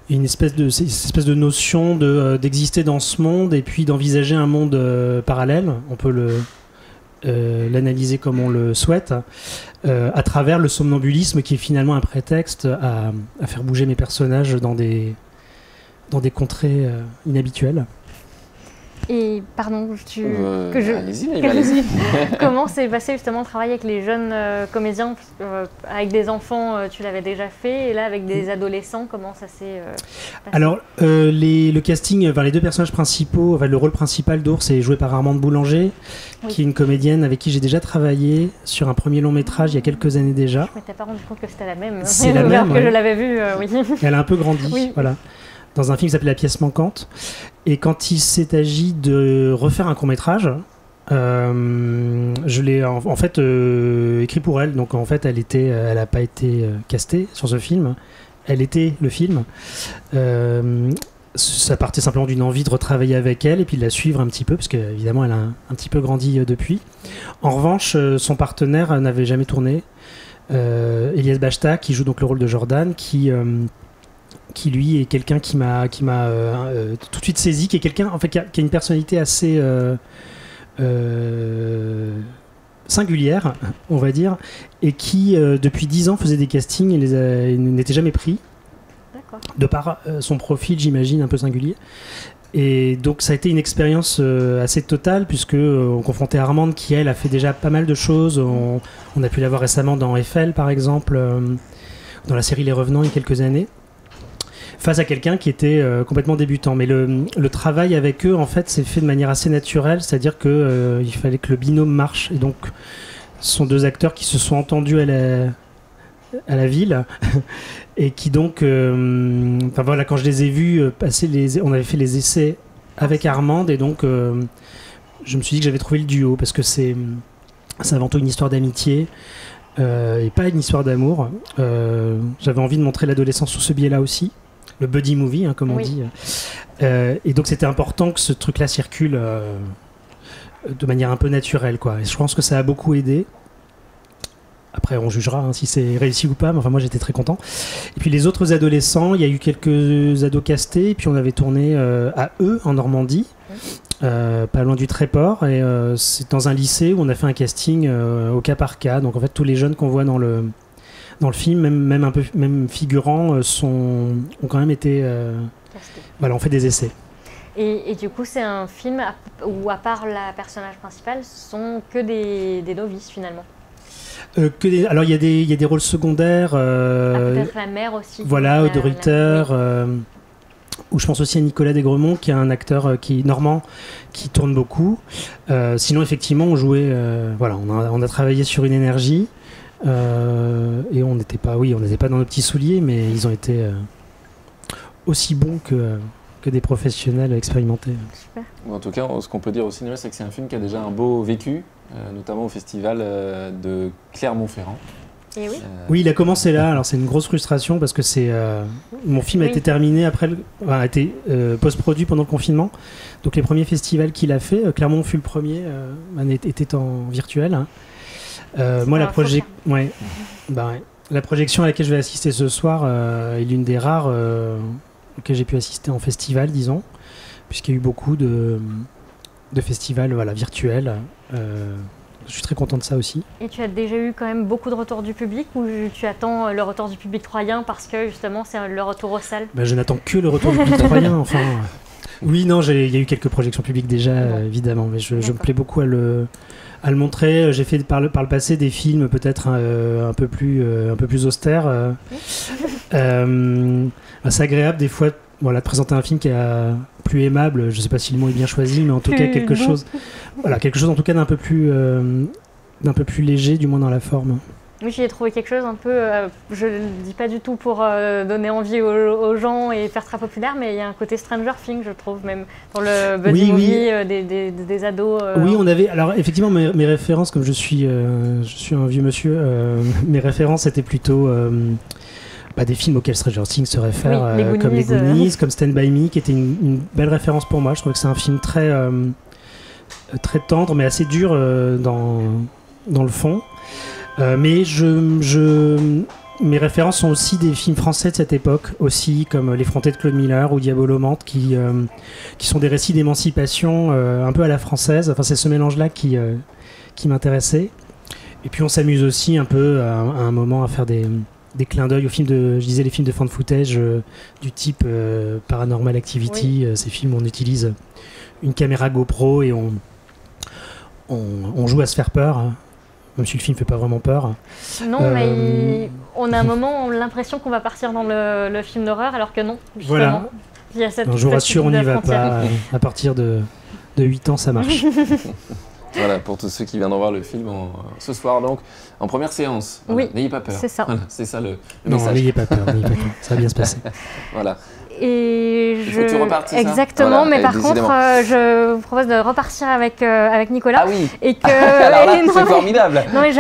espèce de notion d'exister dans ce monde et puis d'envisager un monde parallèle. On peut l'analyser comme on le souhaite, à travers le somnambulisme, qui est finalement un prétexte à faire bouger mes personnages dans des contrées inhabituelles. Et pardon, allez-y. Comment s'est passé justement le travail avec les jeunes comédiens? Avec des enfants, tu l'avais déjà fait, et là avec des adolescents, comment ça s'est passé? Alors, le casting, les deux personnages principaux, le rôle principal d'Ours est joué par Armande Boulanger, qui est une comédienne avec qui j'ai déjà travaillé sur un premier long métrage il y a quelques années déjà. Je m'étais pas rendu compte que c'était la même. C'est la même, que je l'avais vue, oui. Elle a un peu grandi, oui. Voilà. Dans un film qui s'appelle La pièce manquante. Et quand il s'est agi de refaire un court-métrage, je l'ai en fait écrit pour elle. Donc en fait, elle n'a pas été castée sur ce film. Elle était le film. Ça partait simplement d'une envie de retravailler avec elle et puis de la suivre un petit peu, parce qu'évidemment, elle a un petit peu grandi depuis. En revanche, son partenaire n'avait jamais tourné. Elias Bachta, qui joue donc le rôle de Jordan, qui lui est quelqu'un qui m'a tout de suite saisi, qui est quelqu'un en fait qui a une personnalité assez singulière, on va dire, et qui depuis 10 ans faisait des castings et n'était jamais pris. D'accord. De par son profil, j'imagine, un peu singulier. Et donc ça a été une expérience assez totale, puisque on confrontait Armande, qui elle a fait déjà pas mal de choses. On a pu la voir récemment dans Eiffel, par exemple, dans la série Les Revenants il y a quelques années, face à quelqu'un qui était complètement débutant. Mais le travail avec eux, en fait, s'est fait de manière assez naturelle, c'est-à-dire qu'il fallait que le binôme marche. Et donc, ce sont deux acteurs qui se sont entendus à la ville et qui donc... quand je les ai vus passer on avait fait les essais avec Armande, et donc je me suis dit que j'avais trouvé le duo, parce que c'est avant tout une histoire d'amitié, et pas une histoire d'amour. J'avais envie de montrer l'adolescence sous ce biais-là aussi. Le buddy movie, comme on dit. Et donc c'était important que ce truc-là circule de manière un peu naturelle, quoi. Et je pense que ça a beaucoup aidé. Après, on jugera si c'est réussi ou pas, mais enfin, moi j'étais très content. Et puis les autres adolescents, il y a eu quelques ados castés, et puis on avait tourné à Eux, en Normandie, pas loin du Tréport, et c'est dans un lycée où on a fait un casting au cas par cas. Donc en fait, tous les jeunes qu'on voit dans le film, même figurants, ont quand même été... on fait des essais. Et du coup, c'est un film où, à part la personnage principale, ce sont que des novices, finalement. Alors il y a des rôles secondaires. Peut-être la mère aussi. Voilà, de Ritter. Où je pense aussi à Nicolas Desgremont, qui est un acteur normand, qui tourne beaucoup. Sinon, effectivement, on jouait. Voilà, on a travaillé sur une énergie. Et on n'était pas dans nos petits souliers, mais ils ont été aussi bons que des professionnels expérimentés. Super. En tout cas, ce qu'on peut dire au cinéma, c'est que c'est un film qui a déjà un beau vécu, notamment au festival de Clermont-Ferrand. Et oui. Oui, il a commencé là. Alors c'est une grosse frustration parce que mon film a été terminé a été post-produit pendant le confinement. Donc les premiers festivals qu'il a fait, Clermont fut le premier, était en virtuel. Hein. Moi, la projection à laquelle je vais assister ce soir est l'une des rares auxquelles j'ai pu assister en festival, disons, puisqu'il y a eu beaucoup de festivals virtuels. Je suis très content de ça aussi. Et tu as déjà eu quand même beaucoup de retours du public ou tu attends le retour du public troyen parce que justement c'est le retour aux salles? Je n'attends que le retour du public troyen, enfin. Oui, non, il y a eu quelques projections publiques déjà, évidemment, mais je me plais beaucoup à le montrer. J'ai fait par le passé des films peut-être un peu plus austères. C'est agréable des fois de présenter un film qui est plus aimable. Je ne sais pas si le mot est bien choisi, mais en tout cas quelque chose en tout cas d'un peu plus léger, du moins dans la forme. Oui, j'y ai trouvé quelque chose un peu, je ne le dis pas du tout pour donner envie aux gens et faire très populaire, mais il y a un côté Stranger Things, je trouve, même dans le buddy movie des ados. Oui, on avait. Alors, effectivement, mes références, comme je suis un vieux monsieur, mes références étaient plutôt des films auxquels Stranger Things se réfère, comme les Goonies, comme Stand By Me, qui était une belle référence pour moi. Je trouve que c'est un film très tendre, mais assez dur dans le fond. Mais mes références sont aussi des films français de cette époque, aussi comme L'Effronté de Claude Miller ou Diabolomante, qui sont des récits d'émancipation un peu à la française. Enfin, c'est ce mélange-là qui m'intéressait. Et puis on s'amuse aussi un peu à un moment à faire des clins d'œil aux films les films de fan footage du type Paranormal Activity, ces films où on utilise une caméra GoPro et on joue à se faire peur. Même si le film fait pas vraiment peur. Non, mais on a un moment l'impression qu'on va partir dans le film d'horreur, alors que non, justement. Voilà. Il y a cette je vous rassure, on n'y va pas. À partir de 8 ans, ça marche. Voilà, pour tous ceux qui viendront voir le film ce soir, donc, en première séance. Voilà, n'ayez pas peur. C'est ça. Voilà, c'est ça le non, message. N'ayez pas peur, ça va bien se passer. Voilà. Et il faut que tu repartes, c'est ça ? Exactement, voilà, mais par contre, je vous propose de repartir avec Nicolas. Ah oui. Et que alors là, c'est formidable. Non, mais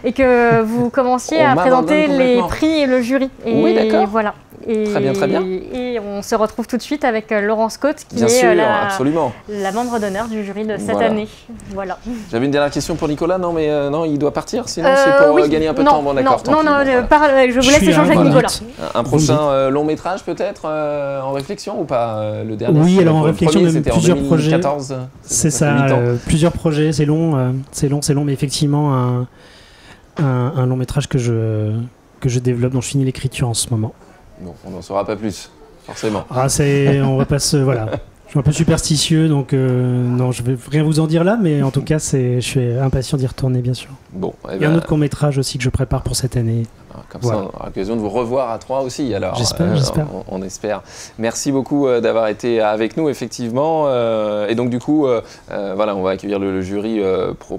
et que vous commenciez à présenter les prix et le jury. Et oui, d'accord. Voilà. Très bien. Et on se retrouve tout de suite avec Laurence Côte, qui bien est sûr, absolument. la membre d'honneur du jury de cette année. Voilà. J'avais une dernière question pour Nicolas. Non, mais non, il doit partir, sinon c'est pour gagner un peu de temps. Bon, d'accord. Non, je vous laisse échanger avec Nicolas. Un prochain long métrage peut-être en réflexion ou pas le dernier? Oui, alors en réflexion, même plusieurs en 2014, projets. C'est ça, plusieurs projets. C'est long, mais effectivement un long métrage que je développe, dont je finis l'écriture en ce moment. Bon, on n'en saura pas plus, forcément. On va pas se... Voilà. Je suis un peu superstitieux, donc non, je vais rien vous en dire là, mais en tout cas, je suis impatient d'y retourner, bien sûr. Bon, il y a un autre court-métrage aussi que je prépare pour cette année. Comme ça, on aura l'occasion de vous revoir à Troyes aussi. Alors, j'espère. On espère. Merci beaucoup d'avoir été avec nous, effectivement. Et donc, du coup, voilà, on va accueillir le jury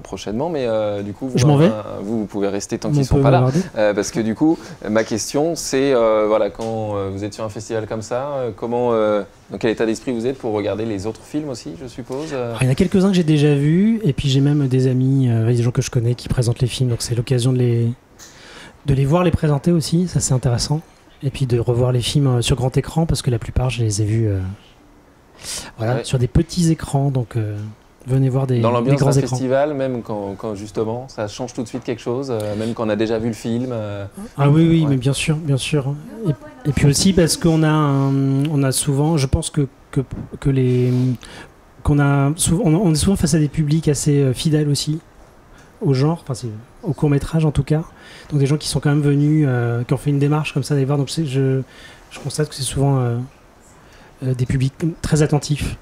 prochainement. Mais du coup, je m'en vais. Vous pouvez rester tant qu'ils ne sont pas là. Parce que du coup, ma question, c'est voilà, quand vous êtes sur un festival comme ça, dans quel état d'esprit vous êtes pour regarder les autres films aussi, je suppose Il y en a quelques-uns que j'ai déjà vus. Et puis, j'ai même des amis, des gens que je connais qui présentent les films. Donc, c'est l'occasion de les voir les présenter aussi, ça c'est intéressant. Et puis de revoir les films sur grand écran, parce que la plupart je les ai vus sur des petits écrans, donc venez voir des grands écrans. Dans l'ambiance d'un festival, même quand justement ça change tout de suite quelque chose, même quand on a déjà vu le film. Ah oui, mais bien sûr. Et puis aussi parce qu'on a souvent, je pense on est souvent face à des publics assez fidèles aussi au genre, au court-métrage en tout cas. Donc des gens qui sont quand même venus, qui ont fait une démarche comme ça d'aller voir. Donc je constate que c'est souvent des publics très attentifs,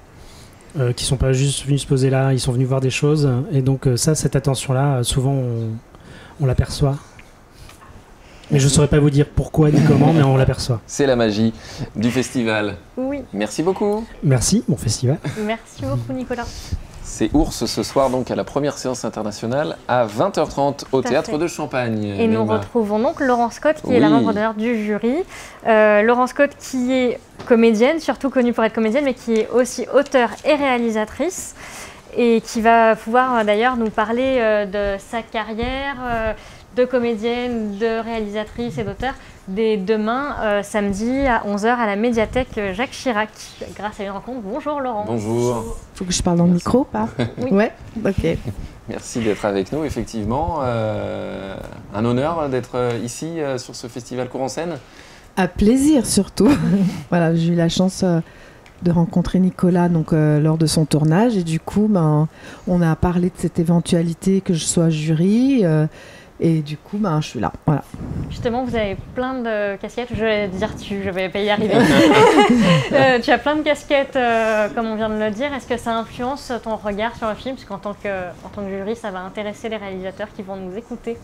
qui sont pas juste venus se poser là, ils sont venus voir des choses. Et donc cette attention-là, souvent on l'aperçoit. Mais je ne saurais pas vous dire pourquoi ni comment, mais on l'aperçoit. C'est la magie du festival. Oui. Merci beaucoup. Merci, bon festival. Merci beaucoup, Nicolas. C'est Ours ce soir donc à la première séance internationale à 20h30 au Théâtre de Champagne. Et nous retrouvons donc Laurence Scott qui est la membre d'honneur du jury. Laurence Scott qui est comédienne, surtout connue pour être comédienne, mais qui est aussi auteure et réalisatrice et qui va pouvoir d'ailleurs nous parler de sa carrière de comédienne, de réalisatrice et d'auteur dès demain, samedi à 11h à la médiathèque Jacques Chirac, grâce à une rencontre. Bonjour Laurence. Bonjour. Faut que je parle dans le micro, pas? Oui. Ouais, ok. Merci d'être avec nous, effectivement. Un honneur d'être ici sur ce festival Cours en scène. À plaisir surtout. Voilà, j'ai eu la chance de rencontrer Nicolas donc, lors de son tournage et du coup, on a parlé de cette éventualité que je sois jury. Et du coup, je suis là. Voilà. Justement, vous avez plein de casquettes. Je vais dire je vais pas y arriver. Tu as plein de casquettes, comme on vient de le dire. Est-ce que ça influence ton regard sur le film? Parce qu'en tant que jury, ça va intéresser les réalisateurs qui vont nous écouter.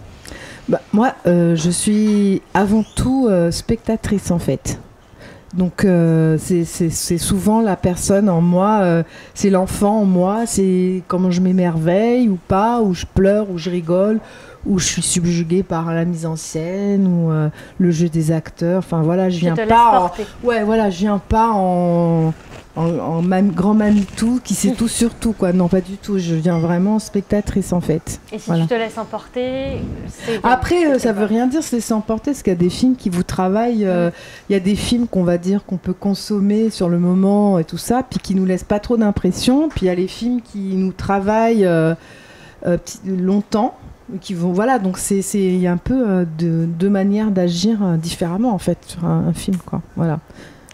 Moi, je suis avant tout spectatrice, en fait. Donc, c'est souvent la personne en moi, c'est l'enfant en moi, c'est comment je m'émerveille ou pas, ou je pleure, ou je rigole, où je suis subjuguée par la mise en scène ou le jeu des acteurs. Enfin voilà, je viens pas en grand manitou qui sait tout sur tout, quoi. Non, pas du tout. Je viens vraiment en spectatrice, en fait. Et si tu te laisses emporter, après, ça veut rien dire se laisser emporter, parce qu'il y a des films qui vous travaillent. Il y a des films qu'on va dire qu'on peut consommer sur le moment et tout ça, puis qui nous laissent pas trop d'impression. Puis il y a les films qui nous travaillent longtemps. Qui vont, voilà, donc il y a un peu deux manières d'agir différemment en fait sur un film, quoi. Voilà.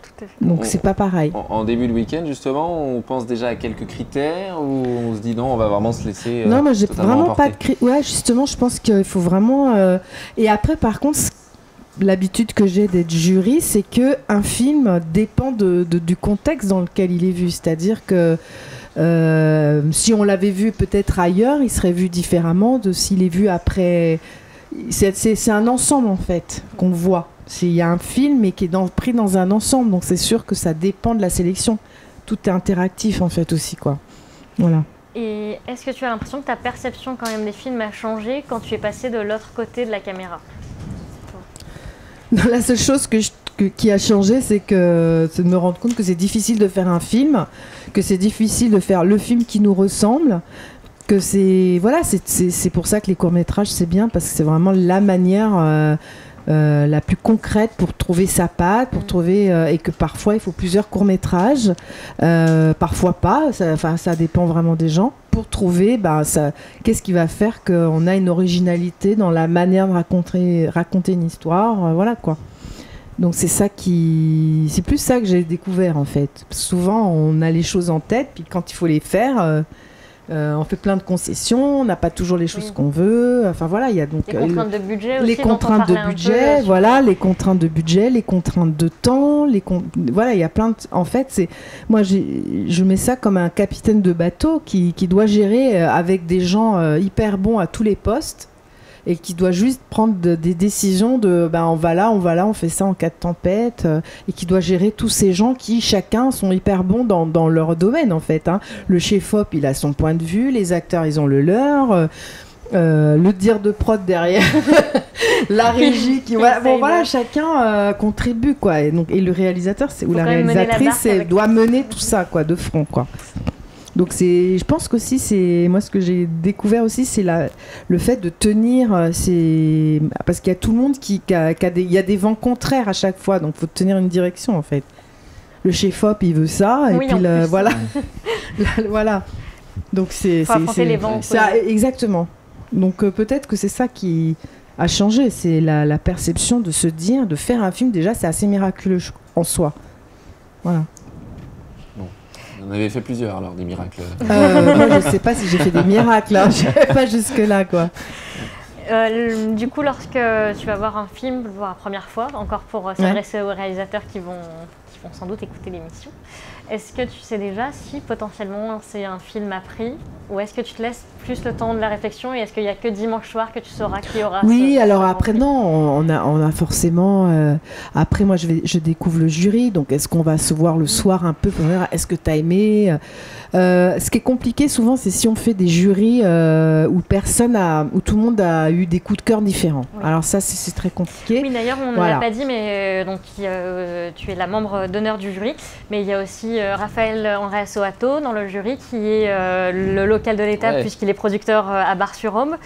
Tout à fait. Donc c'est pas pareil. En début de week-end justement, on pense déjà à quelques critères ou on se dit non, on va vraiment se laisser non, moi j'ai vraiment emporter. pas de critères. Ouais, justement, je pense qu'il faut vraiment. Et après, par contre, l'habitude que j'ai d'être jury, c'est que un film dépend du contexte dans lequel il est vu. C'est-à-dire que si on l'avait vu peut-être ailleurs, il serait vu différemment de s'il est vu après. C'est un ensemble en fait qu'on voit. Il y a un film mais qui est pris dans un ensemble, donc c'est sûr que ça dépend de la sélection. Tout est interactif en fait aussi, quoi. Voilà. Et est-ce que tu as l'impression que ta perception quand même des films a changé quand tu es passé de l'autre côté de la caméra? La seule chose qui a changé, c'est de me rendre compte que c'est difficile de faire un film, que c'est difficile de faire le film qui nous ressemble, que c'est pour ça que les courts-métrages c'est bien, parce que c'est vraiment la manière la plus concrète pour trouver sa patte, pour trouver et que parfois il faut plusieurs courts-métrages, parfois pas, ça dépend vraiment des gens, pour trouver qu'est-ce qui va faire qu'on a une originalité dans la manière de raconter une histoire, voilà quoi. Donc c'est plus ça que j'ai découvert en fait. Souvent on a les choses en tête, puis quand il faut les faire, on fait plein de concessions, on n'a pas toujours les choses qu'on veut. Enfin voilà, il y a donc les contraintes de budget aussi. Les contraintes de budget, voilà, les contraintes de budget, les contraintes de temps, voilà, il y a plein de. En fait, moi je mets ça comme un capitaine de bateau qui doit gérer avec des gens hyper bons à tous les postes. Et qui doit juste prendre des décisions on va là, on fait ça en cas de tempête, et qui doit gérer tous ces gens qui chacun sont hyper bons dans leur domaine en fait, hein. Le chef-op il a son point de vue, les acteurs ils ont le leur, le dire de prod derrière, la régie qui voilà, chacun contribue quoi, et le réalisateur ou la réalisatrice doit mener tout ça quoi de front quoi. Donc je pense qu'aussi moi ce que j'ai découvert aussi c'est le fait de tenir, parce qu'il y a tout le monde il y a des vents contraires à chaque fois, donc faut tenir une direction en fait. Le chef-op il veut ça et puis voilà. Voilà. Donc c'est les vents ça, exactement. Donc peut-être que c'est ça qui a changé, c'est la perception de se dire, de faire un film déjà c'est assez miraculeux en soi. Voilà. On avait fait plusieurs alors, des miracles. Moi, je sais pas si j'ai fait des miracles, hein. Je vais pas jusque-là, quoi. Du coup, lorsque tu vas voir un film pour la première fois, encore pour s'adresser aux réalisateurs qui qui vont sans doute écouter l'émission. Est-ce que tu sais déjà si potentiellement c'est un film à prix ou est-ce que tu te laisses plus le temps de la réflexion et est-ce qu'il n'y a que dimanche soir que tu sauras qu'il y aura Oui, alors après, non, on a forcément... après, moi, je découvre le jury, donc est-ce qu'on va se voir le soir un peu pour dire, est-ce que tu as aimé ce qui est compliqué souvent, c'est si on fait des jurys où tout le monde a eu des coups de cœur différents. Oui. Alors ça, c'est très compliqué. Oui, d'ailleurs, on ne l'a pas dit, mais donc, tu es la membre d'honneur du jury, mais il y a aussi Raphaël André Soato dans le jury qui est le local de l'étape puisqu'il est producteur à Bar-sur-Aube.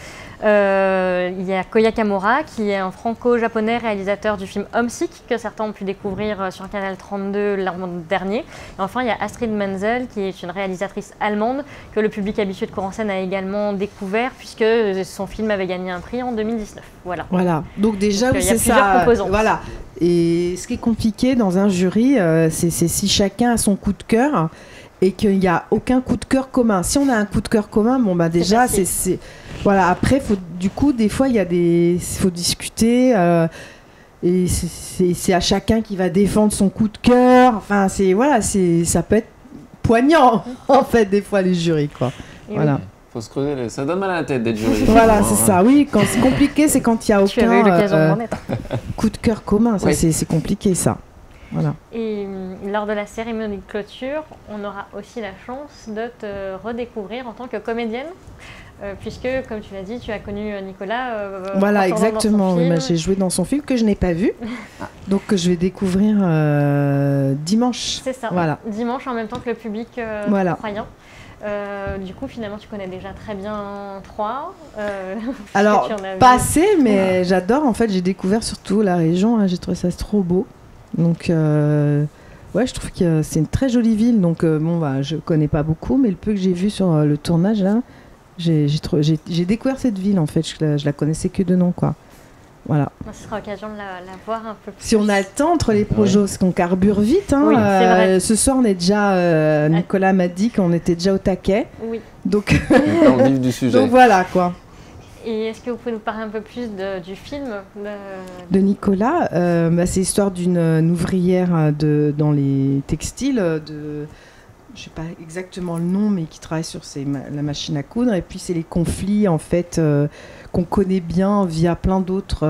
Il y a Koya Kamura qui est un franco-japonais réalisateur du film Homesick que certains ont pu découvrir sur Canal 32 l'an dernier. Et enfin, il y a Astrid Menzel qui est une réalisatrice allemande que le public habitué de Cour-en-Scène a également découvert puisque son film avait gagné un prix en 2019. Voilà. Donc déjà, il y a plusieurs composantes. Voilà. Et ce qui est compliqué dans un jury, c'est si chacun a son coup de cœur et qu'il n'y a aucun coup de cœur commun. Si on a un coup de cœur commun, bon bah déjà c'est voilà. Après, du coup, des fois il faut discuter et c'est à chacun qui va défendre son coup de cœur. Enfin, ça peut être poignant en fait des fois les jurys quoi. Et voilà. Oui. Faut se creuser, ça donne mal à la tête d'être jury. Voilà, c'est ça. Oui, quand c'est compliqué, c'est quand il n'y a aucun coup de cœur commun. Ça, c'est compliqué, ça. Voilà. Et lors de la cérémonie de clôture, on aura aussi la chance de te redécouvrir en tant que comédienne, puisque, comme tu l'as dit, tu as connu Nicolas. Voilà, exactement. Oui, j'ai joué dans son film que je n'ai pas vu, donc que je vais découvrir dimanche. C'est ça. Voilà. Dimanche en même temps que le public croyant. Du coup, finalement, tu connais déjà très bien Troyes. Alors, pas assez, mais j'adore. En fait, j'ai découvert surtout la région. J'ai trouvé ça trop beau. Donc, je trouve que c'est une très jolie ville. Donc, je connais pas beaucoup, mais le peu que j'ai vu sur le tournage, là, j'ai découvert cette ville. En fait, je la connaissais que de nom, quoi. Voilà. Ce sera l'occasion de la voir un peu plus. Si on a le temps entre les projets, parce qu'on carbure vite. Oui, c'est vrai. Ce soir, on est déjà. Nicolas m'a dit qu'on était déjà au taquet. Oui. Donc, dans le vif du sujet. Donc voilà quoi. Et est-ce que vous pouvez nous parler un peu plus du film de Nicolas c'est l'histoire d'une ouvrière dans les textiles je sais pas exactement le nom, mais qui travaille sur la machine à coudre. Et puis c'est les conflits en fait qu'on connaît bien via plein d'autres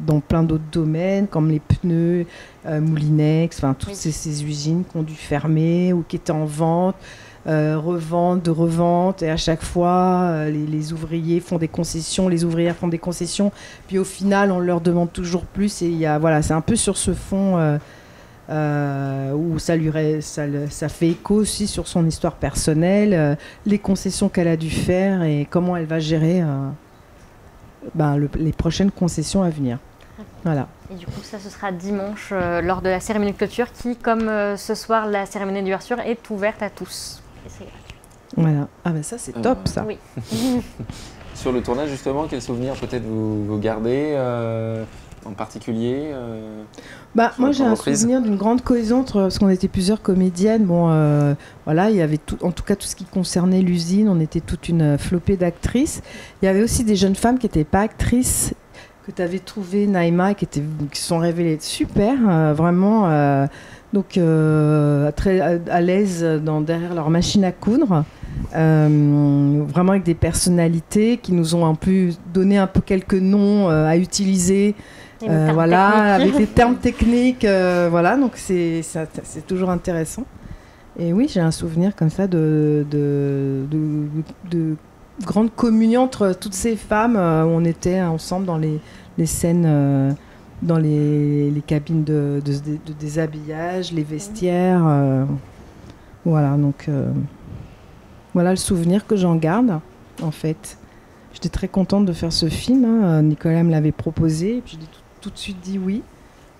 dans plein d'autres domaines, comme les pneus, Moulinex, enfin toutes ces usines qui ont dû fermer ou qui étaient en vente. Revente, et à chaque fois les ouvriers font des concessions, les ouvrières font des concessions, puis au final on leur demande toujours plus, et c'est un peu sur ce fond où ça fait écho aussi sur son histoire personnelle, les concessions qu'elle a dû faire et comment elle va gérer les prochaines concessions à venir. Voilà. Et du coup, ça, ce sera dimanche lors de la cérémonie de clôture qui, comme ce soir, la cérémonie d'ouverture est ouverte à tous. Et c'est gratuit. Voilà. Ah ben ça, c'est top, ça. Oui. Sur le tournage, justement, quels souvenirs peut-être vous gardez en particulier moi, j'ai un souvenir d'une grande cohésion parce qu'on était plusieurs comédiennes. Il y avait en tout cas tout ce qui concernait l'usine. On était toute une flopée d'actrices. Il y avait aussi des jeunes femmes qui n'étaient pas actrices, que tu avais trouvé, Naïma, qui se sont révélées super, vraiment, très à l'aise derrière leur machine à coudre, vraiment avec des personnalités qui nous ont un peu donné un peu quelques noms à utiliser, avec les termes techniques, donc c'est toujours intéressant. Et oui, j'ai un souvenir comme ça de grande communion entre toutes ces femmes où on était ensemble dans les scènes, dans les cabines de déshabillage, les vestiaires. Voilà le souvenir que j'en garde, en fait. J'étais très contente de faire ce film. Nicolas me l'avait proposé, et puis j'ai tout de suite dit oui.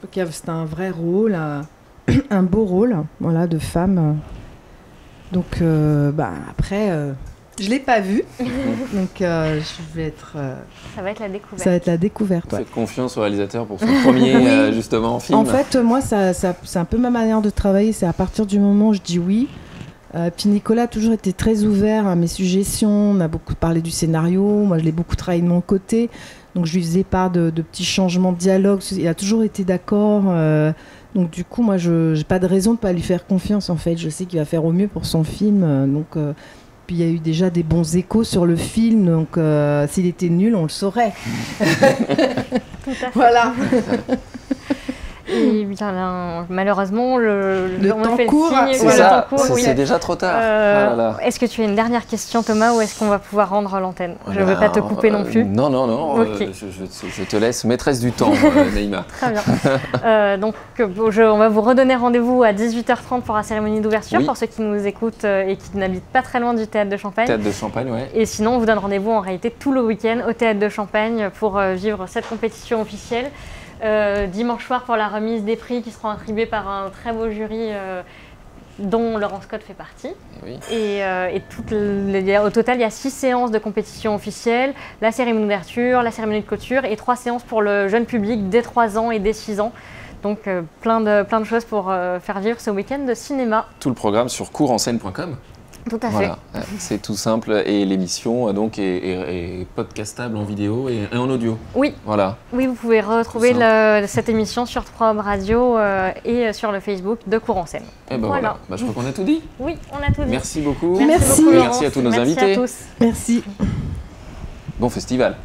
Donc c'était un vrai rôle, un beau rôle, de femme. Donc après... je ne l'ai pas vu, donc je vais être... Ça va être la découverte. Ça va être la découverte, Faites confiance au réalisateur pour son premier, justement, film. En fait, moi, c'est un peu ma manière de travailler. C'est à partir du moment où je dis oui. Puis Nicolas a toujours été très ouvert à mes suggestions. On a beaucoup parlé du scénario. Moi, je l'ai beaucoup travaillé de mon côté. Donc, je lui faisais part de petits changements de dialogue. Il a toujours été d'accord. Donc du coup, moi, je n'ai pas de raison de ne pas lui faire confiance, en fait. Je sais qu'il va faire au mieux pour son film. Puis il y a eu déjà des bons échos sur le film, donc s'il était nul, on le saurait. Tout à fait. Voilà. Et bien, là, malheureusement, le temps court. C'est déjà trop tard. Est-ce que tu as une dernière question, Thomas, ou est-ce qu'on va pouvoir rendre l'antenne? Je ne veux pas te couper non plus. Non. Okay. Je te laisse maîtresse du temps, Naïma. Très bien. Donc, on va vous redonner rendez-vous à 18h30 pour la cérémonie d'ouverture, pour ceux qui nous écoutent et qui n'habitent pas très loin du Théâtre de Champagne. Théâtre de Champagne, ouais. Et sinon, on vous donne rendez-vous en réalité tout le week-end au Théâtre de Champagne pour vivre cette compétition officielle. Dimanche soir pour la remise des prix qui seront attribués par un très beau jury dont Laurent Scott fait partie. Au total, il y a 6 séances de compétition officielle, la cérémonie d'ouverture, la cérémonie de clôture et 3 séances pour le jeune public dès 3 ans et dès 6 ans. Donc plein de choses pour faire vivre ce week-end de cinéma. Tout le programme sur courensscène.com. Tout à fait. Voilà, c'est tout simple et l'émission donc est podcastable en vidéo et en audio. Oui. Voilà. Oui, vous pouvez retrouver cette émission sur 3 Radio et sur le Facebook de Cours en Scène. Et ben voilà. Je crois qu'on a tout dit. Oui, on a tout dit. Merci beaucoup. Merci. Beaucoup, merci à tous nos invités. Merci à tous. Merci. Bon festival.